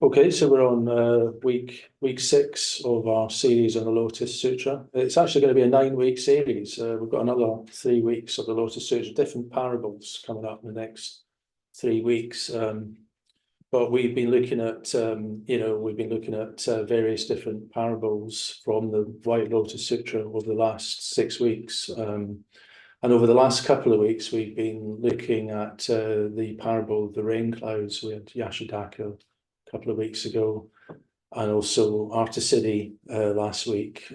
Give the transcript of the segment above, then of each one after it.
Okay, so we're on week 6 of our series on the Lotus Sutra. It's actually going to be a 9-week series. We've got another 3 weeks of the Lotus Sutra, different parables coming up in the next 3 weeks. But we've been looking at, various different parables from the White Lotus Sutra over the last 6 weeks. And over the last couple of weeks, we've been looking at the parable of the rain clouds. We had Yashodhaka a couple of weeks ago, and also Artisiddhi last week,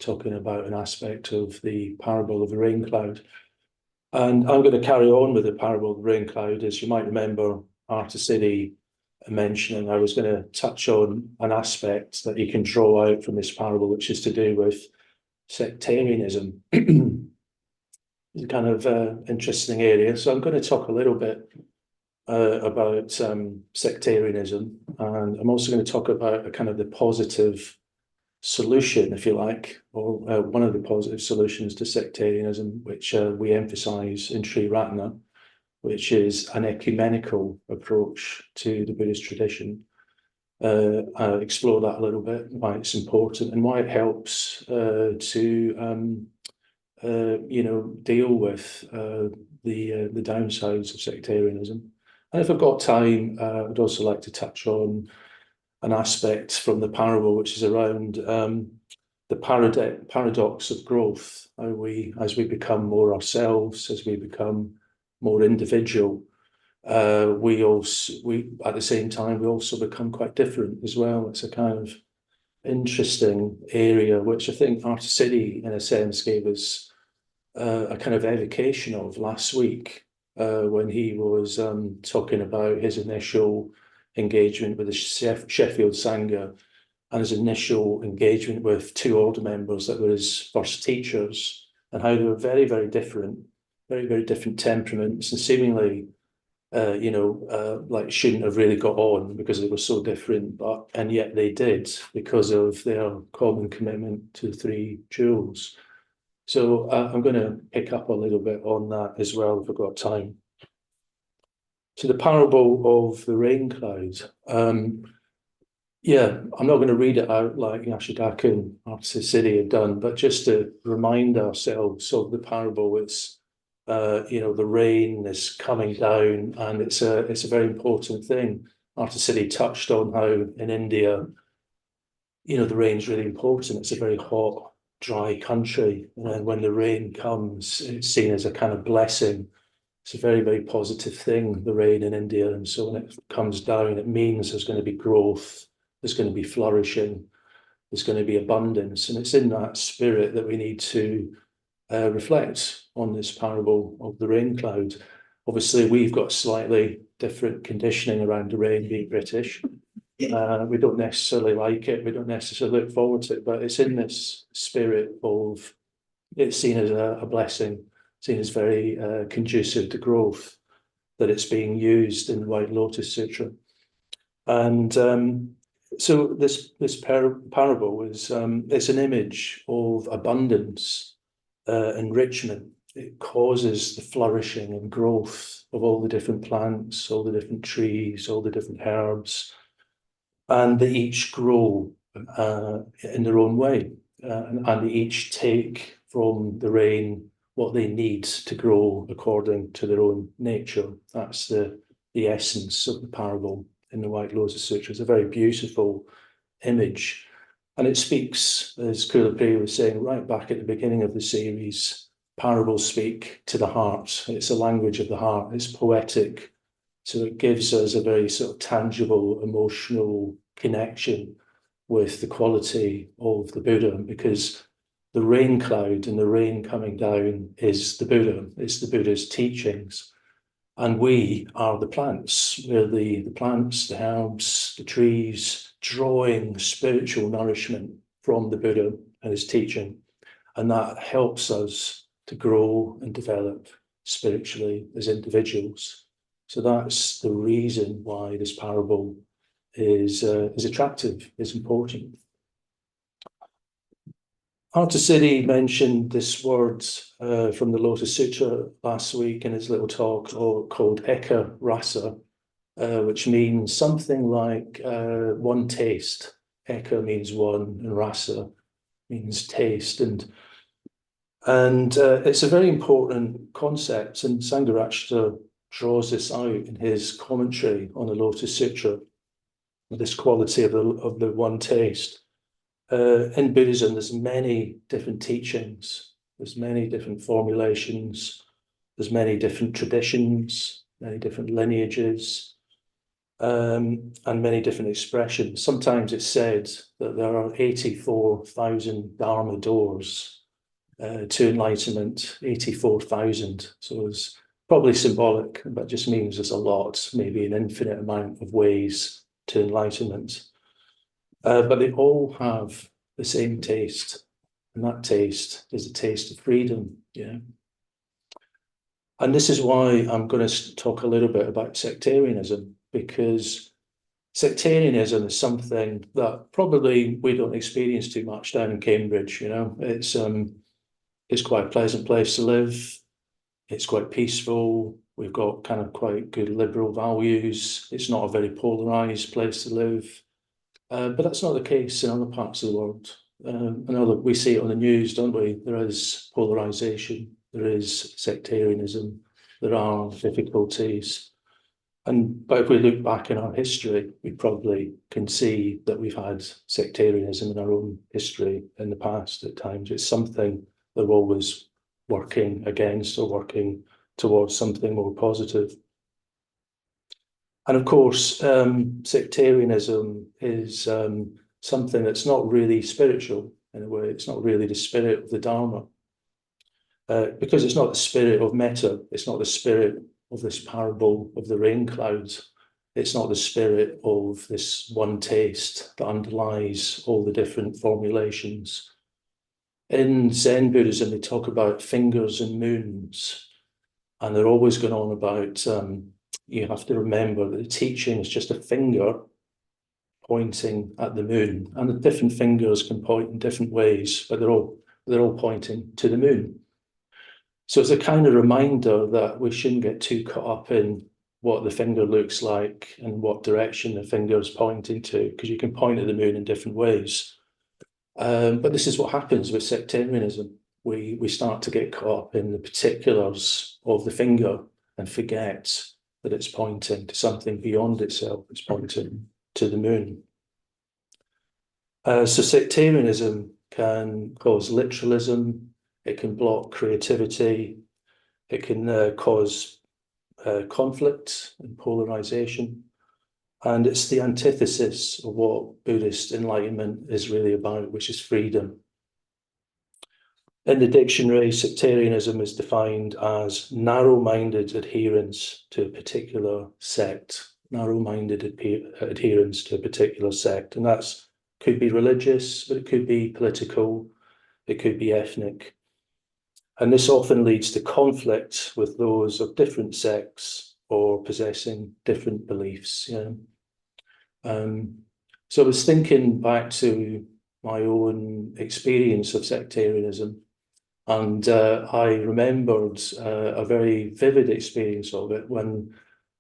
talking about an aspect of the parable of the rain cloud. And I'm going to carry on with the parable of the rain cloud. As you might remember, Artisiddhi mentioning I was going to touch on an aspect that you can draw out from this parable, which is to do with sectarianism. It's a kind of interesting area. So I'm going to talk a little bit about sectarianism, and I'm also going to talk about a kind of the positive solution, if you like, or one of the positive solutions to sectarianism, which we emphasize in Sri Ratana, which is an ecumenical approach to the Buddhist tradition. I'll explore that a little bit, why it's important and why it helps to deal with the downsides of sectarianism. And if I've got time, I'd also like to touch on an aspect from the parable, which is around the paradox of growth. How as we become more ourselves, as we become more individual, we at the same time we also become quite different as well. It's a kind of interesting area, which I think Artisiddhi, in a sense, gave us a kind of evocation of last week when he was talking about his initial engagement with the Sheffield Sangha and his initial engagement with 2 older members that were his first teachers, and how they were very, very different, very, very different temperaments, and seemingly like shouldn't have really got on because they were so different, and yet they did, because of their common commitment to the 3 jewels. So I'm going to pick up a little bit on that as well if I've got time. So the parable of the rain cloud. I'm not going to read it out like Yashodhaka and Artisiddhi have done, but just to remind ourselves of the parable. It's the rain is coming down, and it's a very important thing. Artisiddhi touched on how in India, the rain's really important. It's a very hot, dry country, and when the rain comes, it's seen as a kind of blessing. It's a very, very positive thing, the rain in India. And so when it comes down, it means there's going to be growth, there's going to be flourishing, there's going to be abundance. And it's in that spirit that we need to reflect on this parable of the rain cloud. Obviously, we've got slightly different conditioning around the rain, being British. We don't necessarily like it, we don't necessarily look forward to it, but it's in this spirit of it's seen as a blessing, seen as very conducive to growth, that it's being used in the White Lotus Sutra. And so this parable is it's an image of abundance, enrichment. It causes the flourishing and growth of all the different plants, all the different trees, all the different herbs, and they each grow in their own way, and they each take from the rain what they need to grow according to their own nature. That's the essence of the parable in the White Lotus Sutra. It's a very beautiful image, and it speaks, as Kulapriya was saying right back at the beginning of the series, parables speak to the heart. It's a language of the heart. It's poetic. So it gives us a very sort of tangible, emotional connection with the quality of the Buddha, because the rain cloud and the rain coming down is the Buddha, it's the Buddha's teachings. And we are the plants. We're the plants, the herbs, the trees, drawing spiritual nourishment from the Buddha and his teaching. And that helps us to grow and develop spiritually as individuals. So that's the reason why this parable is attractive, is important. Artisiddhi mentioned this word from the Lotus Sutra last week in his little talk called Eka Rasa, which means something like one taste. Eka means one, and rasa means taste, and it's a very important concept. And Sangharakshita draws this out in his commentary on the Lotus Sutra, this quality of the one taste. In Buddhism, there's many different teachings, there's many different formulations, there's many different traditions, many different lineages, and many different expressions. Sometimes it's said that there are 84,000 Dharma doors to enlightenment, 84,000. So it's probably symbolic, but just means there's a lot, maybe an infinite amount of ways to enlightenment. But they all have the same taste, and that taste is the taste of freedom. Yeah. And this is why I'm going to talk a little bit about sectarianism, because sectarianism is something that probably we don't experience too much down in Cambridge. You know, it's quite a pleasant place to live. It's quite peaceful. We've got kind of quite good liberal values. It's not a very polarized place to live. But that's not the case in other parts of the world. I know that we see it on the news, don't we? There is polarization, there is sectarianism, there are difficulties. But if we look back in our history, we probably can see that we've had sectarianism in our own history in the past at times. It's something that we're always working against or working towards something more positive. And of course, sectarianism is something that's not really spiritual in a way. It's not really the spirit of the Dharma, because it's not the spirit of metta. It's not the spirit of this parable of the rain clouds. It's not the spirit of this one taste that underlies all the different formulations. In Zen Buddhism, they talk about fingers and moons, and they're always going on about you have to remember that the teaching is just a finger pointing at the moon, and the different fingers can point in different ways, but they're all pointing to the moon. So it's a kind of reminder that we shouldn't get too caught up in what the finger looks like and what direction the finger is pointing to, because you can point at the moon in different ways. But this is what happens with sectarianism. We start to get caught up in the particulars of the finger and forget that it's pointing to something beyond itself. It's pointing to the moon. So sectarianism can cause literalism. It can block creativity. It can cause conflict and polarization. And it's the antithesis of what Buddhist enlightenment is really about, which is freedom. In the dictionary, sectarianism is defined as narrow-minded adherence to a particular sect, narrow-minded adherence to a particular sect. And that could be religious, but it could be political, it could be ethnic. And this often leads to conflict with those of different sects or possessing different beliefs. Yeah. So I was thinking back to my own experience of sectarianism, and I remembered a very vivid experience of it when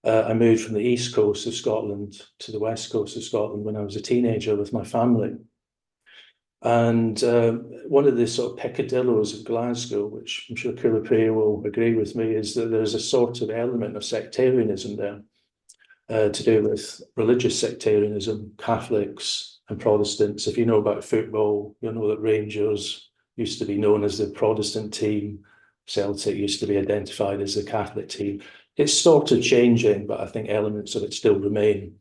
I moved from the east coast of Scotland to the west coast of Scotland when I was a teenager with my family. And one of the sort of peccadillos of Glasgow, which I'm sure Kula will agree with me, is that there's a sort of element of sectarianism there to do with religious sectarianism, Catholics and Protestants. If you know about football, you'll know that Rangers used to be known as the Protestant team. Celtic used to be identified as the Catholic team. It's sort of changing, but I think elements of it still remain.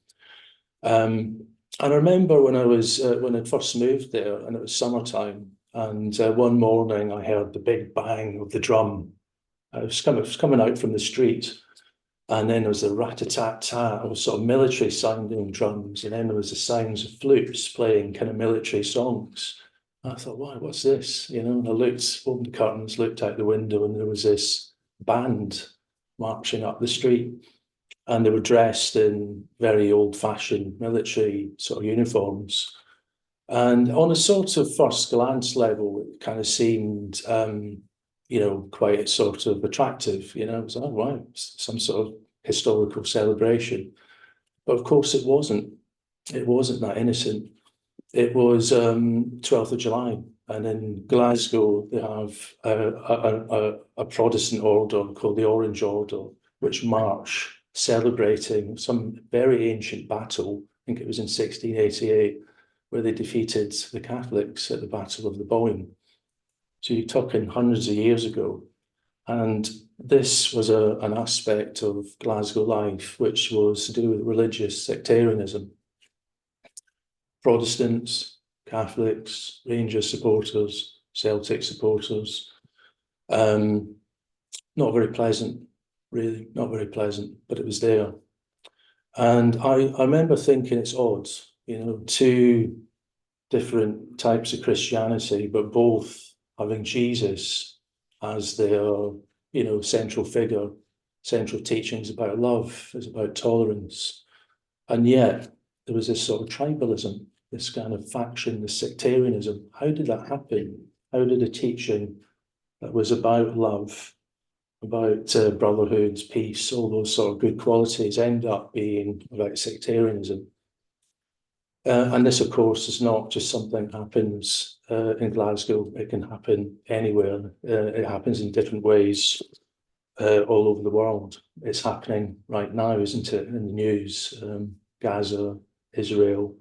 And I remember when I first moved there, and it was summertime, and one morning I heard the big bang of the drum. It was coming out from the street, and then there was the rat-a-tat-tat of sort of military sounding drums, and then there was the sounds of flutes playing kind of military songs. And I thought, wow, what's this? You know, and I opened the curtains, looked out the window, and there was this band marching up the street. And they were dressed in very old-fashioned military sort of uniforms. And on a sort of first glance level, it kind of seemed, quite sort of attractive. You know, it was like, oh, wow, some sort of historical celebration. But of course it wasn't. It wasn't that innocent. It was 12th of July, and in Glasgow they have a Protestant order called the Orange Order, which march celebrating some very ancient battle. I think it was in 1688, where they defeated the Catholics at the Battle of the Boyne. So you're talking hundreds of years ago. And this was an aspect of Glasgow life which was to do with religious sectarianism. Protestants, Catholics, Rangers supporters, Celtic supporters. Not very pleasant, really, not very pleasant, but it was there. And I remember thinking it's odd, you know, two different types of Christianity, but both having Jesus as their, you know, central figure, central teachings about love, is about tolerance. And yet there was this sort of tribalism, this kind of faction, this sectarianism. How did that happen? How did a teaching that was about love, about brotherhood, peace, all those sort of good qualities end up being about sectarianism? And this, of course, is not just something that happens in Glasgow. It can happen anywhere. It happens in different ways all over the world. It's happening right now, isn't it, in the news? Gaza, Israel.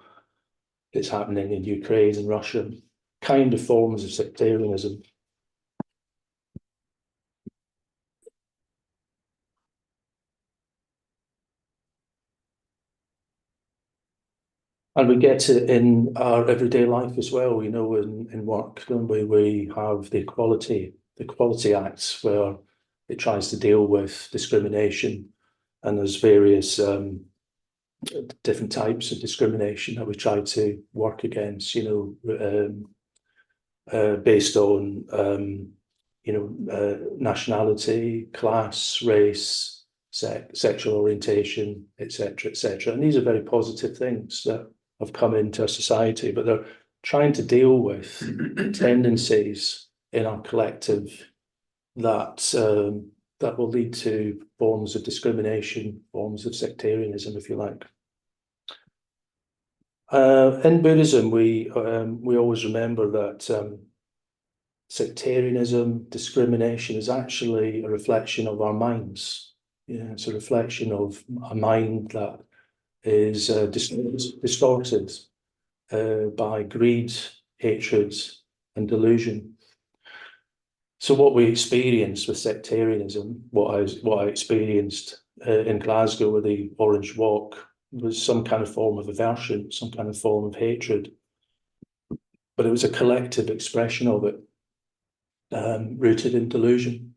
It's happening in Ukraine and Russia. Kind of forms of sectarianism. And we get it in our everyday life as well. You know, in work, don't we? We have the Equality Acts, where it tries to deal with discrimination, and there's various different types of discrimination that we try to work against. You know, based on you know, nationality, class, race, sexual orientation, etc., etc. And these are very positive things that have come into our society, but they're trying to deal with tendencies in our collective that that will lead to forms of discrimination, forms of sectarianism, if you like. In Buddhism, we always remember that sectarianism, discrimination is actually a reflection of our minds. Yeah, it's a reflection of a mind that is distorted by greed, hatred, and delusion. So what we experience with sectarianism, what I experienced in Glasgow with the Orange Walk, was some kind of form of aversion, some kind of form of hatred. But it was a collective expression of it, rooted in delusion.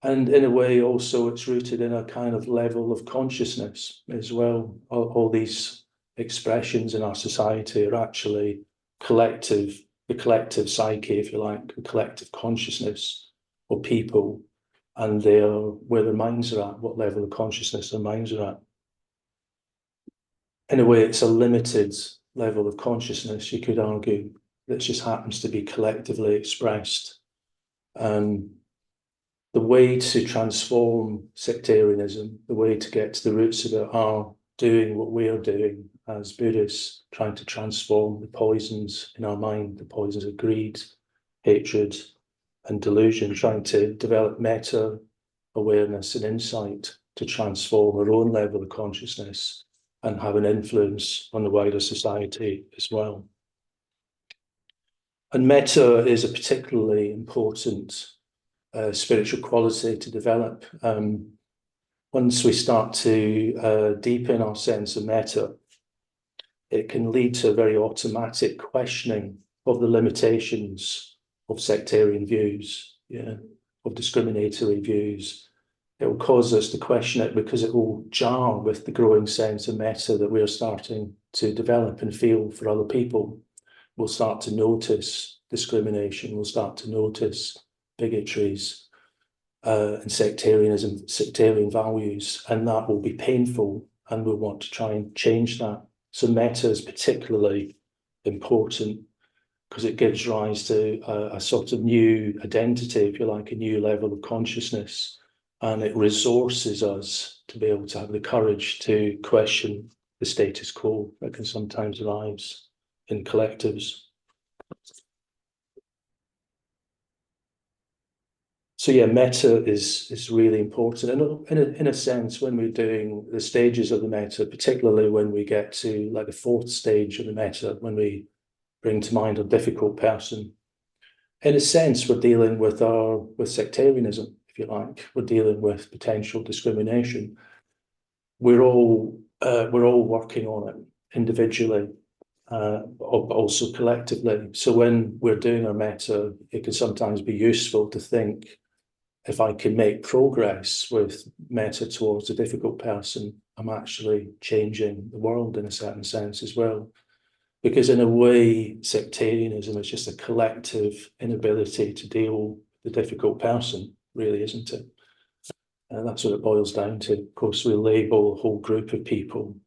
And in a way, also, it's rooted in a kind of level of consciousness as well. All these expressions in our society are actually collective, the collective psyche, if you like, the collective consciousness of people and where their minds are at, what level of consciousness their minds are at. In a way, it's a limited level of consciousness, you could argue, that just happens to be collectively expressed. The way to transform sectarianism, the way to get to the roots of it, are doing what we are doing as Buddhists, trying to transform the poisons in our mind, the poisons of greed, hatred, and delusion, trying to develop metta awareness and insight to transform our own level of consciousness and have an influence on the wider society as well. And metta is a particularly important spiritual quality to develop. Once we start to deepen our sense of metta, it can lead to a very automatic questioning of the limitations of sectarian views, of discriminatory views. It will cause us to question it because it will jar with the growing sense of metta that we are starting to develop and feel for other people. We'll start to notice discrimination, we'll start to notice bigotries and sectarianism, sectarian values, and that will be painful, and we'll want to try and change that. So metta is particularly important because it gives rise to a sort of new identity, if you like, a new level of consciousness, and it resources us to be able to have the courage to question the status quo that can sometimes arise in collectives. So yeah, metta is really important, and in a sense, when we're doing the stages of the metta, particularly when we get to like the fourth stage of the metta, when we bring to mind a difficult person, in a sense, we're dealing with sectarianism, if you like. We're dealing with potential discrimination. We're all working on it individually, but also collectively. So when we're doing our metta, it can sometimes be useful to think, if I can make progress with metta towards a difficult person, I'm actually changing the world in a certain sense as well. Because in a way, sectarianism is just a collective inability to deal with the difficult person, really, isn't it? And that's what it boils down to. Of course, we label a whole group of people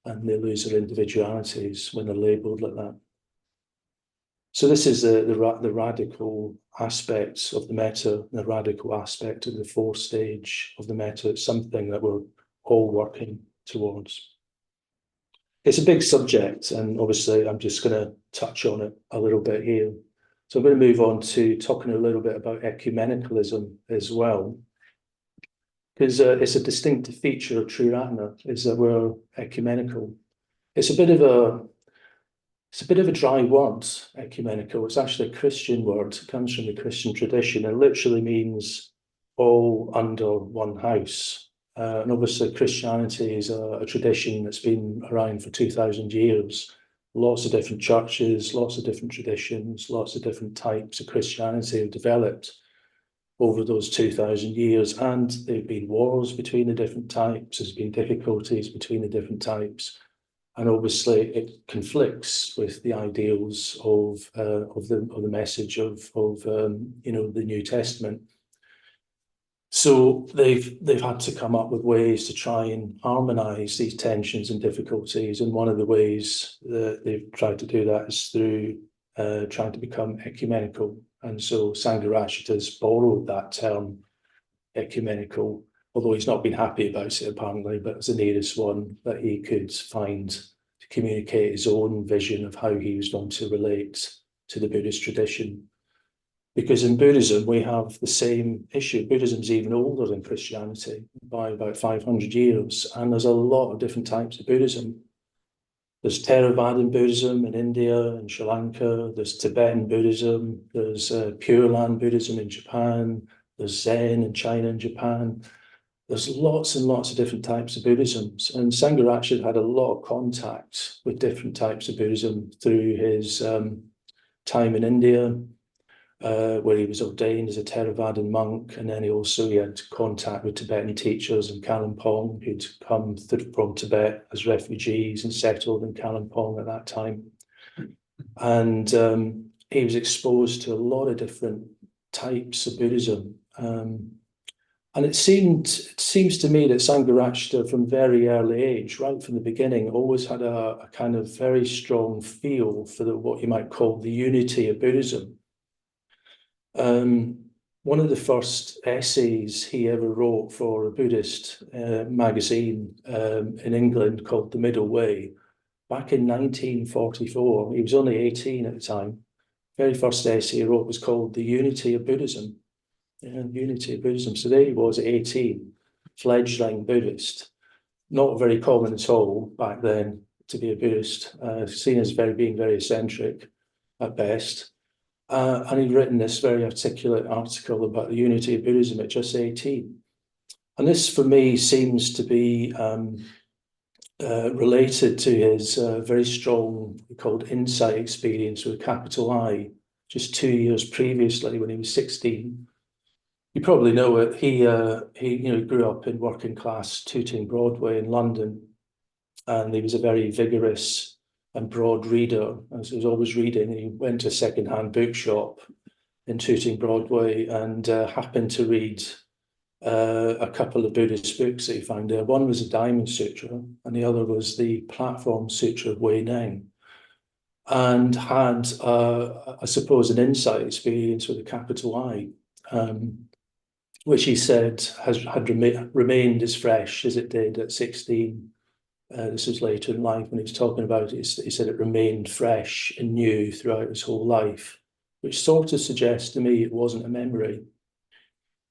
and they lose their individualities when they're labelled like that. So this is the radical aspects of the metta, the radical aspect of the fourth stage of the metta. It's something that we're all working towards. It's a big subject, and obviously I'm just going to touch on it a little bit here. So I'm going to move on to talking a little bit about ecumenicalism as well, because it's a distinctive feature of Triratna, is that we're ecumenical. It's a bit of a dry word, ecumenical. It's actually a Christian word. It comes from the Christian tradition and literally means all under one house. And obviously Christianity is a tradition that's been around for 2,000 years. Lots of different churches, lots of different traditions, lots of different types of Christianity have developed over those 2,000 years. And there have been wars between the different types. There's been difficulties between the different types. And obviously it conflicts with the ideals of the message of the New Testament. So they've had to come up with ways to try and harmonize these tensions and difficulties. And one of the ways that they've tried to do that is through trying to become ecumenical. And so Sangharakshita's borrowed that term, ecumenical, although he's not been happy about it apparently, but it's the nearest one that he could find to communicate his own vision of how he was going to relate to the Buddhist tradition. Because in Buddhism, we have the same issue. Buddhism's even older than Christianity by about 500 years, and there's a lot of different types of Buddhism. There's Theravadan Buddhism in India and Sri Lanka, there's Tibetan Buddhism, there's Pure Land Buddhism in Japan, there's Zen in China and Japan. There's lots and lots of different types of Buddhisms, and Sangharakshita had a lot of contact with different types of Buddhism through his time in India, where he was ordained as a Theravadan monk, and then he had contact with Tibetan teachers in Kalimpong who'd come from Tibet as refugees and settled in Kalimpong at that time. And he was exposed to a lot of different types of Buddhism. And it seems to me that Sangharakshita, from very early age, right from the beginning, always had a kind of very strong feel for what you might call the unity of Buddhism. One of the first essays he ever wrote for a Buddhist magazine in England called The Middle Way, back in 1944, he was only 18 at the time. Very first essay he wrote was called The Unity of Buddhism. Yeah, Unity of Buddhism. So there he was at 18, fledgling Buddhist. Not very common at all back then to be a Buddhist, seen as being very eccentric at best. And he'd written this very articulate article about the unity of Buddhism at just 18. And this, for me, seems to be related to his very strong, called insight experience with a capital I, just 2 years previously when he was 16. You probably know it. He grew up in working class Tooting Broadway in London, and he was a very vigorous and broad reader, as he was always reading. He went to a second-hand bookshop in Tooting Broadway and happened to read a couple of Buddhist books that he found there. One was the Diamond Sutra, and the other was the Platform Sutra of Wei Neng, and had, I suppose, an insight experience with a capital I. which he said had remained as fresh as it did at 16. This was later in life when he was talking about it. He said it remained fresh and new throughout his whole life, which sort of suggests to me it wasn't a memory.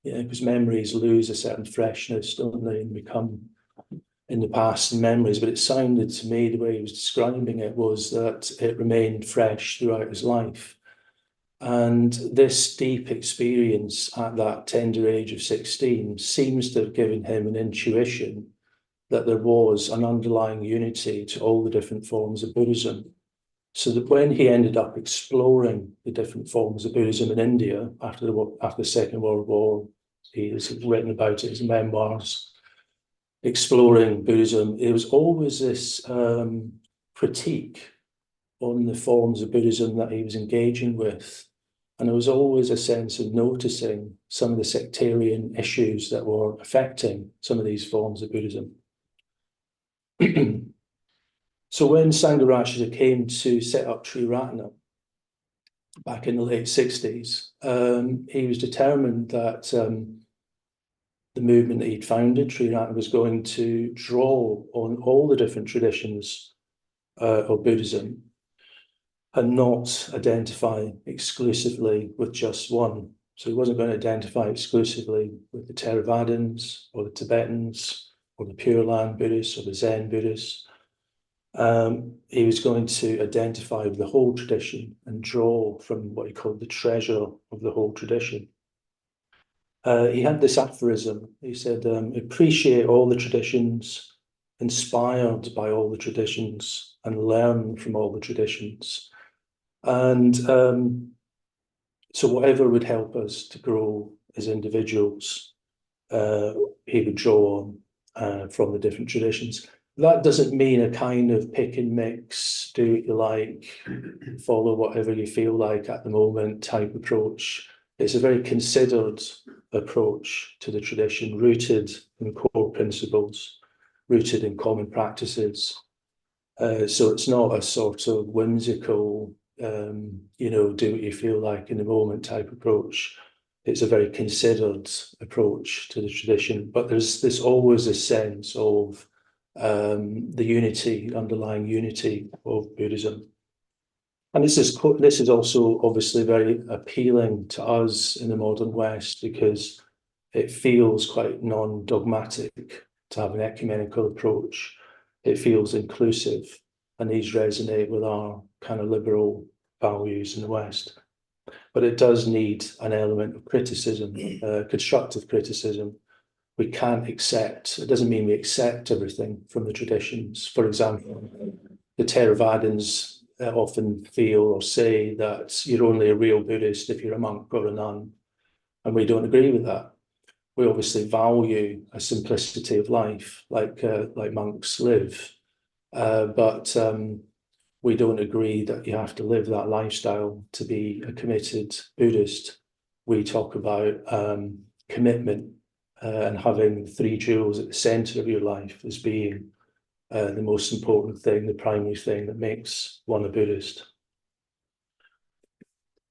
Yeah, because memories lose a certain freshness, don't they, and become in the past and memories. But it sounded to me, the way he was describing it, was that it remained fresh throughout his life. And this deep experience at that tender age of 16 seems to have given him an intuition that there was an underlying unity to all the different forms of Buddhism. So that when he ended up exploring the different forms of Buddhism in India after the Second World War, he has written about it in his memoirs, exploring Buddhism, it was always this critique on the forms of Buddhism that he was engaging with. And there was always a sense of noticing some of the sectarian issues that were affecting some of these forms of Buddhism. So when Sangharakshita came to set up Triratna back in the late 60s, he was determined that the movement that he'd founded, Triratna, was going to draw on all the different traditions of Buddhism and not identify exclusively with just one. So he wasn't going to identify exclusively with the Theravadins or the Tibetans or the Pure Land Buddhists or the Zen Buddhists. He was going to identify with the whole tradition and draw from what he called the treasure of the whole tradition. He had this aphorism. He said, appreciate all the traditions, inspired by all the traditions, and learn from all the traditions. And so whatever would help us to grow as individuals, he would draw on from the different traditions. That doesn't mean a kind of pick and mix, do what you like, follow whatever you feel like at the moment type approach. It's a very considered approach to the tradition, rooted in core principles, rooted in common practices. So it's not a sort of whimsical, do what you feel like in the moment type approach. It's a very considered approach to the tradition, but there's always a sense of the unity, underlying unity of Buddhism. And this is also obviously very appealing to us in the modern West because it feels quite non-dogmatic to have an ecumenical approach. It feels inclusive, and these resonate with our kind of liberal values in the West. But it does need an element of criticism, constructive criticism. We can't accept, it doesn't mean we accept everything from the traditions. For example, the Theravadins often feel or say that you're only a real Buddhist if you're a monk or a nun, and we don't agree with that. We obviously value a simplicity of life, like monks live, but we don't agree that you have to live that lifestyle to be a committed Buddhist. We talk about commitment and having the three jewels at the center of your life as being the most important thing, the primary thing that makes one a Buddhist.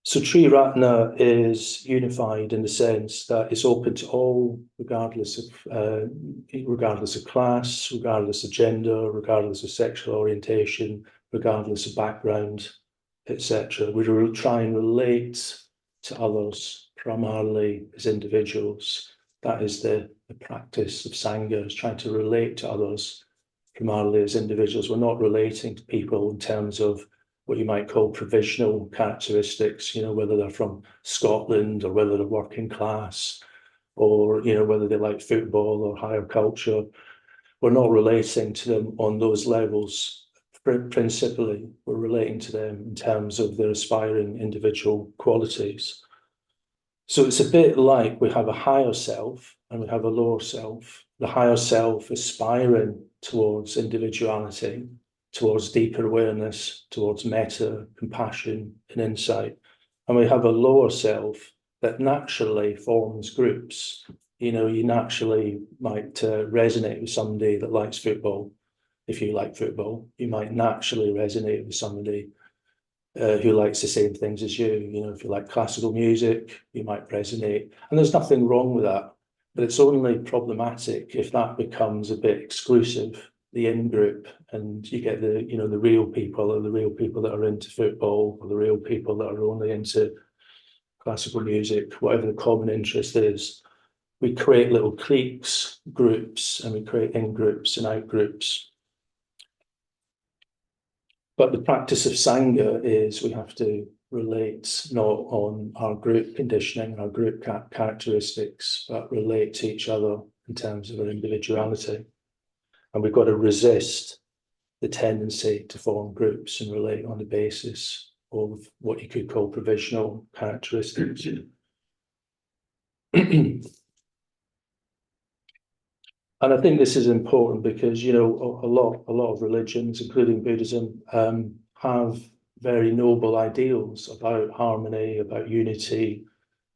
So Triratna is unified in the sense that it's open to all, regardless of class, regardless of gender, regardless of sexual orientation, regardless of background, etc. We try and relate to others primarily as individuals. That is the practice of Sangha, is trying to relate to others primarily as individuals. We're not relating to people in terms of what you might call provisional characteristics, whether they're from Scotland or whether they're working class or, whether they like football or higher culture. We're not relating to them on those levels. Principally, we're relating to them in terms of their aspiring individual qualities. So it's a bit like we have a higher self and we have a lower self. The higher self aspiring towards individuality, towards deeper awareness, towards metta, compassion, and insight. And we have a lower self that naturally forms groups. You naturally might resonate with somebody that likes football. If you like football, you might naturally resonate with somebody who likes the same things as you. If you like classical music, you might resonate. And there's nothing wrong with that. But it's only problematic if that becomes a bit exclusive, the in-group, and you get the, you know, the real people, or the real people that are into football, or the real people that are only into classical music, whatever the common interest is. We create little cliques, groups, and we create in-groups and out-groups. But the practice of Sangha is we have to relate not on our group conditioning, our group characteristics, but relate to each other in terms of our individuality. And we've got to resist the tendency to form groups and relate on the basis of what you could call provisional characteristics. And I think this is important because, you know, a lot of religions, including Buddhism, have very noble ideals about harmony, about unity,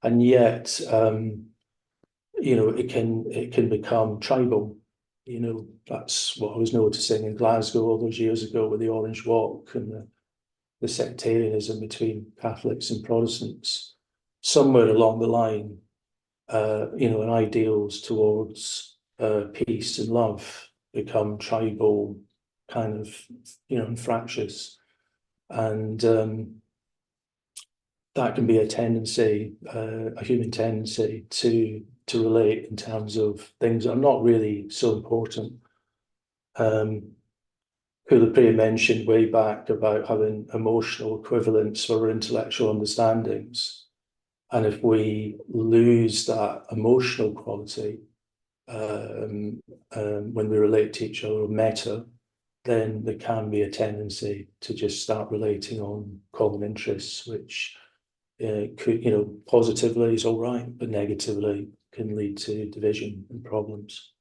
and yet, you know, it can become tribal. You know, that's what I was noticing in Glasgow all those years ago with the Orange Walk and the sectarianism between Catholics and Protestants. Somewhere along the line, you know, and ideals towards peace and love become tribal, kind of, you know, and fractious. And that can be a tendency, a human tendency to relate in terms of things that are not really so important. Priya mentioned way back about having emotional equivalents for intellectual understandings. And if we lose that emotional quality when we relate to each other, metta, then there can be a tendency to just start relating on common interests, which could, you know, positively is all right, but negatively can lead to division and problems.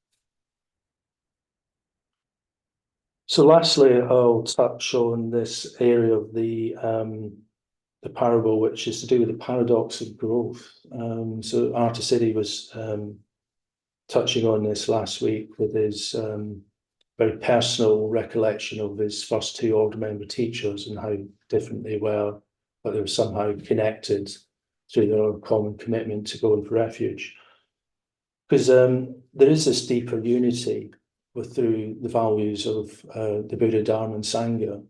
So lastly, I'll touch on this area of the parable, which is to do with the paradox of growth. So Arthur was touching on this last week with his very personal recollection of his first two order member teachers and how different they were, but they were somehow connected through their common commitment to going for refuge. Because there is this deeper unity through the values of the Buddha, Dharma, and Sangha,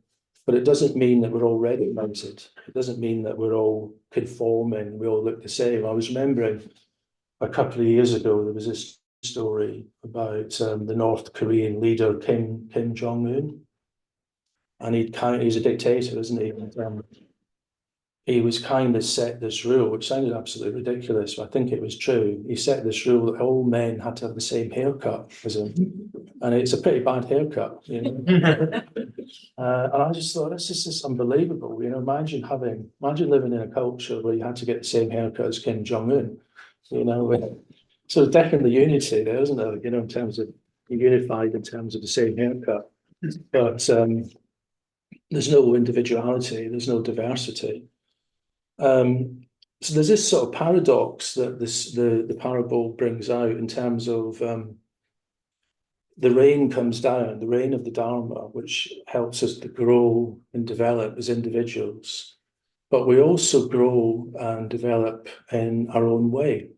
but it doesn't mean that we're all regimented. It doesn't mean that we're all conforming, we all look the same. I was remembering a couple of years ago, there was this story about the North Korean leader, Kim Jong-un, and he's a dictator, isn't he? And, he was kind of set this rule, which sounded absolutely ridiculous, but I think it was true. He set this rule that all men had to have the same haircut as him. And it's a pretty bad haircut, you know. And I just thought, this is just unbelievable. You know, imagine living in a culture where you had to get the same haircut as Kim Jong-un, you know. So definitely unity there, isn't there? You know, in terms of unified in terms of the same haircut. But there's no individuality, there's no diversity. So there's this sort of paradox that the parable brings out in terms of the rain comes down, the rain of the Dharma, which helps us to grow and develop as individuals. But we also grow and develop in our own way.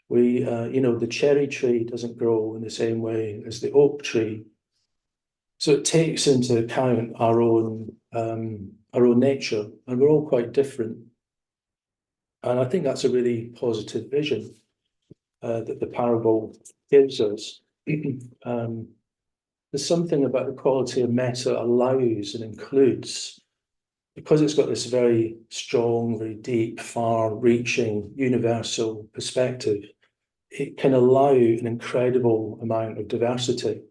We, you know, the cherry tree doesn't grow in the same way as the oak tree. So it takes into account our own nature, and we're all quite different. And I think that's a really positive vision that the parable gives us. There's something about the quality of metta allows and includes, because it's got this very strong, very deep, far-reaching, universal perspective, it can allow an incredible amount of diversity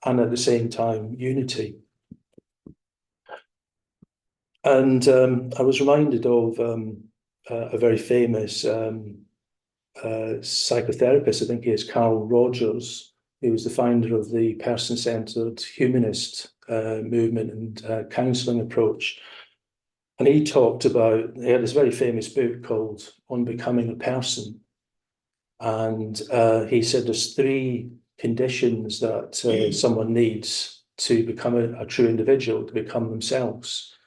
and at the same time unity. And I was reminded of a very famous psychotherapist, I think he is Carl Rogers, who was the founder of the person-centered humanist movement and counseling approach. And he talked about, he had this very famous book called On Becoming a Person. And he said there's three conditions that someone needs to become a true individual, to become themselves.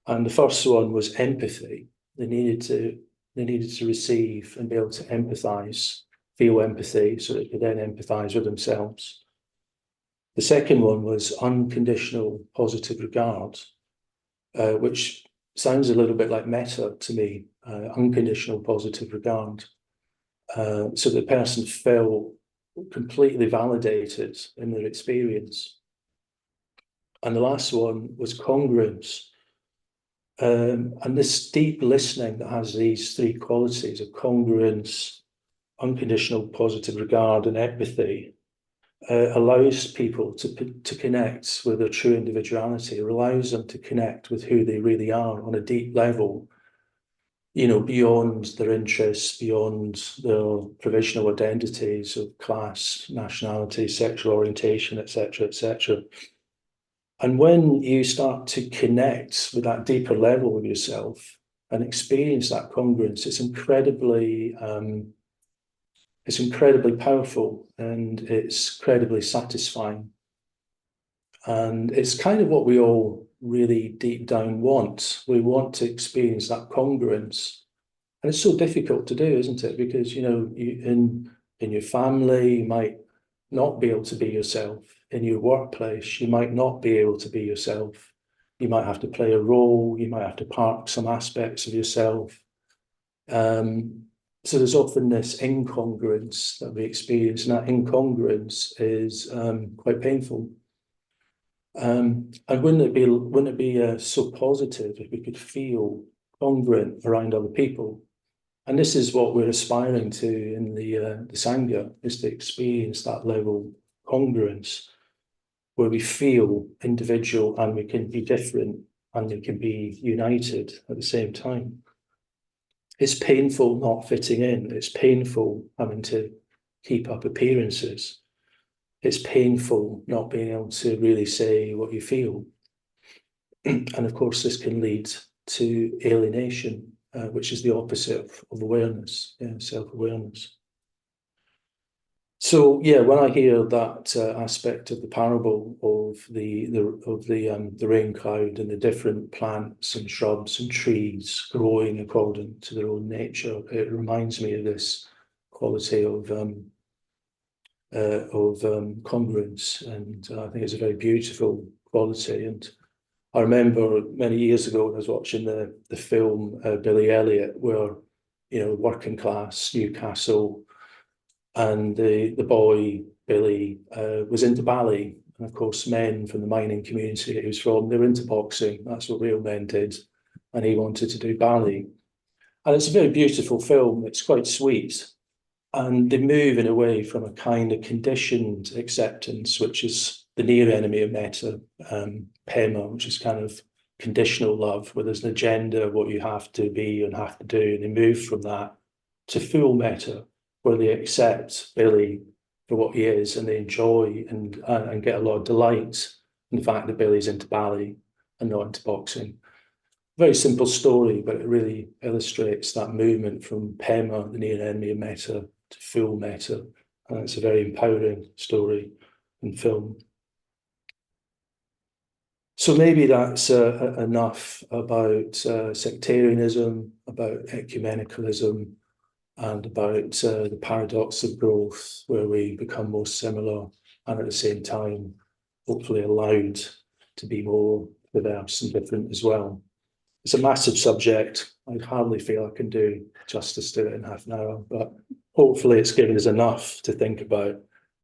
And the first one was empathy. They needed to receive and be able to empathize feel empathy so they could then empathize with themselves. The second one was unconditional positive regard, which sounds a little bit like metta to me, unconditional positive regard. So the person felt completely validated in their experience. And the last one was congruence. And this deep listening that has these three qualities of congruence, unconditional positive regard, and empathy allows people to connect with their true individuality, allows them to connect with who they really are on a deep level, beyond their interests, beyond their provisional identities of class, nationality, sexual orientation, etc., etc. And when you start to connect with that deeper level of yourself and experience that congruence, it's incredibly powerful, and it's incredibly satisfying. And it's kind of what we all really deep down want. We want to experience that congruence. And it's so difficult to do, isn't it? Because, in your family, you might not be able to be yourself. In your workplace, you might not be able to be yourself. You might have to play a role. You might have to park some aspects of yourself. So there's often this incongruence that we experience, and that incongruence is quite painful. And wouldn't it be so positive if we could feel congruent around other people? And this is what we're aspiring to in the Sangha, is to experience that level of congruence, where we feel individual and we can be different and we can be united at the same time. It's painful not fitting in. It's painful having to keep up appearances. It's painful not being able to really say what you feel. And of course, this can lead to alienation, which is the opposite of awareness, self-awareness. So when I hear that aspect of the parable of the rain cloud and the different plants and shrubs and trees growing according to their own nature, it reminds me of this quality of congruence, and I think it's a very beautiful quality. And I remember many years ago when I was watching the film Billy Elliot, where working class Newcastle. And the boy, Billy, was into ballet. And of course, men from the mining community that he was from, they were into boxing. That's what real men did. And he wanted to do ballet. And it's a very beautiful film. It's quite sweet. And they move in a way from a kind of conditioned acceptance, which is the near enemy of metta, pema, which is kind of conditional love, where there's an agenda of what you have to be and have to do. And they move from that to full metta, where they accept Billy for what he is, and they enjoy and get a lot of delight in the fact that Billy's into ballet and not into boxing. Very simple story, but it really illustrates that movement from pema, the near enemy of metta, to full metta. And it's a very empowering story and film. So maybe that's enough about sectarianism, about ecumenicalism, and about the paradox of growth, where we become more similar and at the same time, hopefully allowed to be more diverse and different as well. It's a massive subject. I hardly feel I can do justice to it in half an hour, but hopefully it's given us enough to think about.